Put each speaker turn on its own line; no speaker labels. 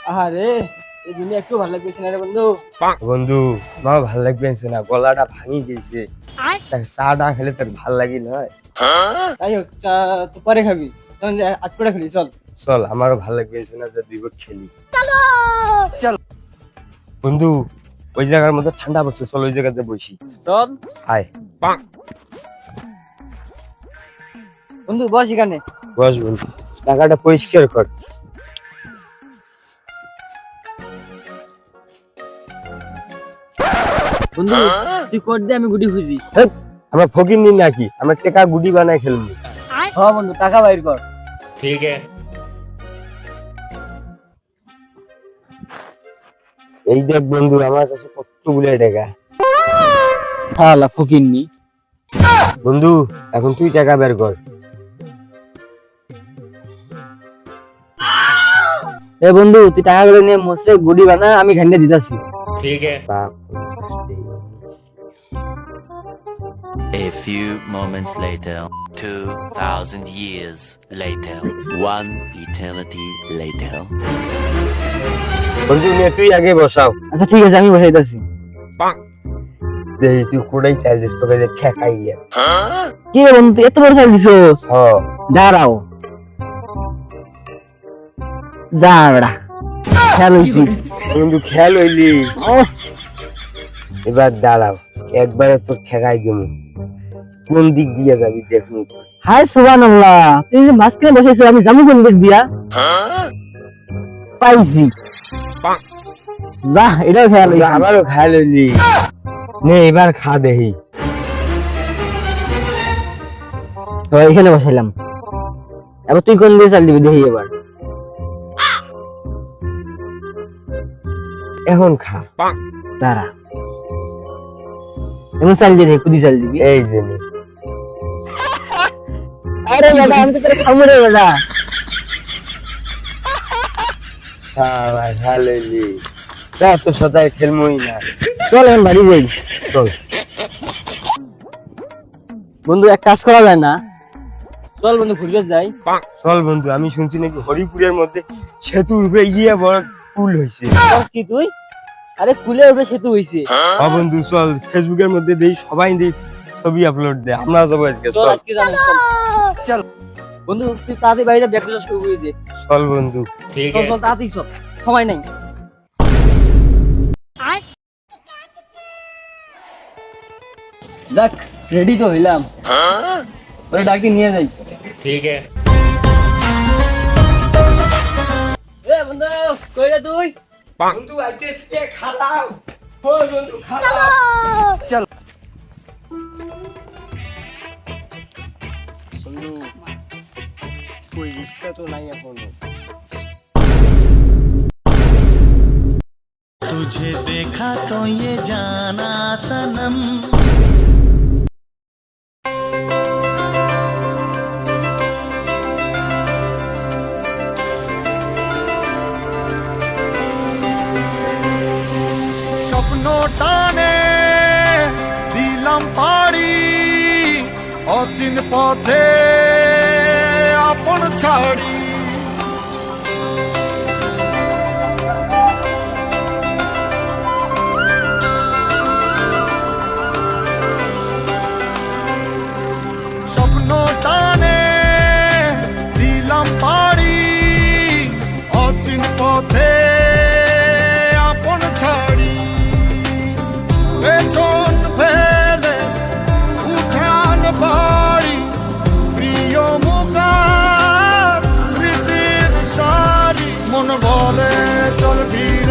আরে এই দুনিয়া একটু ভালো লাগতেছে না রে বন্ধু।
বন্ধু মা ভাল লাগবে না, গলাটা ভাঙি গেছে। চাটা খেলে তোর ভাল লাগি নয়?
তাই হোক, চা তো পরে খাবি, তখন আট করে খেলি চল।
চল, আমারও ভাল লাগবে না, যে দুই বোট খেলি। চল বন্ধু, ওই জায়গার মধ্যে ঠান্ডা পড়ছে, চল ওই জায়গাতে বসি।
চল
আয়
বন্ধু, বস এখানে।
বস বন্ধু, টাকাটা পরিষ্কার কর।
বন্ধু তুই কোড দে, আমি গুটি খুঁজি।
আমরা ফকির নি নাকি, আমরা টেকা গুটি বানাই খেলবো।
হ্যাঁ বন্ধু, টাকা বাইর কর।
ঠিক আছে। এই দেখ বন্ধু, আমার কাছে কতগুলো টাকা।
শালা ফকিন্নি।
বন্ধু এখন তুই টাকা বের কর।
এ বন্ধু, তুই টাকাগুলো নিয়ে মসে গুটি বানা, আমি ঘান্ডে দিতাছি।
ঠিক আছে।
A few moments later, 2,000 years later, one eternity later.
বন্ধু নিয়ে তুই আগে বসাও।
আচ্ছা ঠিক আছে, আমি বসে দিতাছি।
তুই কোটাই চাল দিস, তোকে যে ঠেকাই গিয়া।
কি রে বন্ধু, তুই এত বড় চাল দিছস?
হ্যাঁ
দাঁড়াও, যা বেড়া, খেয়াল হইছি।
বন্ধু খেয়াল হইলি, এবার দাঁড়াও, একবারে তো ঠেকাই দিব। কোন দিক দিয়ে যাবি দেখুন।
হাই সুবহানাল্লাহ, তুই যে মাঝখানে বসেছিস, আমি জামু কোন দিক দিয়া? পাইছি। যা, এটাও খেয়াল হইছি।
আমারও খেয়াল হইলি। নে এবার খা দেহি।
তো এখানে বসাইলাম, এবার তুই কোন দিয়ে চাল দিবি দেখি এবার।
এখন খা।
দাঁড়া, এমন চাল দিয়ে কুদি চাল দিবি।
এই যে নে।
আরে বেটা, আমি তো তোর খাবো রে বেটা।
খেয়াল হইলি, তা তো সদাই খেলমই না।
চল এখন বাড়ি যাই।
চল
বন্ধু, এক কাজ করা যায় না? চল বন্ধু, ঘুরবে যাই।
চল বন্ধু, আমি শুনছি নাকি হরিপুরের মধ্যে সেতুর উপরে গিয়ে বড় পুল হয়েছে।
কি তুই? আরে কুলে উপরে সেতু হইছে।
হ্যাঁ বন্ধু, চল ফেসবুকের মধ্যে দেই, সবাই দেই, ছবি আপলোড দে, আমরা যাবো আজকে।
চল
চল
আজকে যাবো, চল। বন্ধু তুই তাড়াতাড়ি বাড়িতে ব্যাগ গুলো শুরু করে দে।
চল বন্ধু।
চল চল, তাড়াতাড়ি চল, সময় নাই। দেখ, রেডি তো হইলাম, ওই ডাকি নিয়ে যাই।
ঠিক আছে।
এ বন্ধু, কই রে তুই?
বন্ধু আজকে খালাও। ও বন্ধু খালাও। চল বন্ধু, কই রিস্কা তো নাই এখনো।
तुझे देखा तो ये जाना सनम। স্বপ্ন টানে দিলাম পাড়ি, অচিন পথে আপন ছাড়ি। স্বপ্ন টানে দিলাম পাড়ি, অচিন পথে আপন ছাড়ি। পেছন ফেলে উঠান বাড়ি, প্রিয় মুখার স্মৃতির সারি। মন বলে চল ফিরে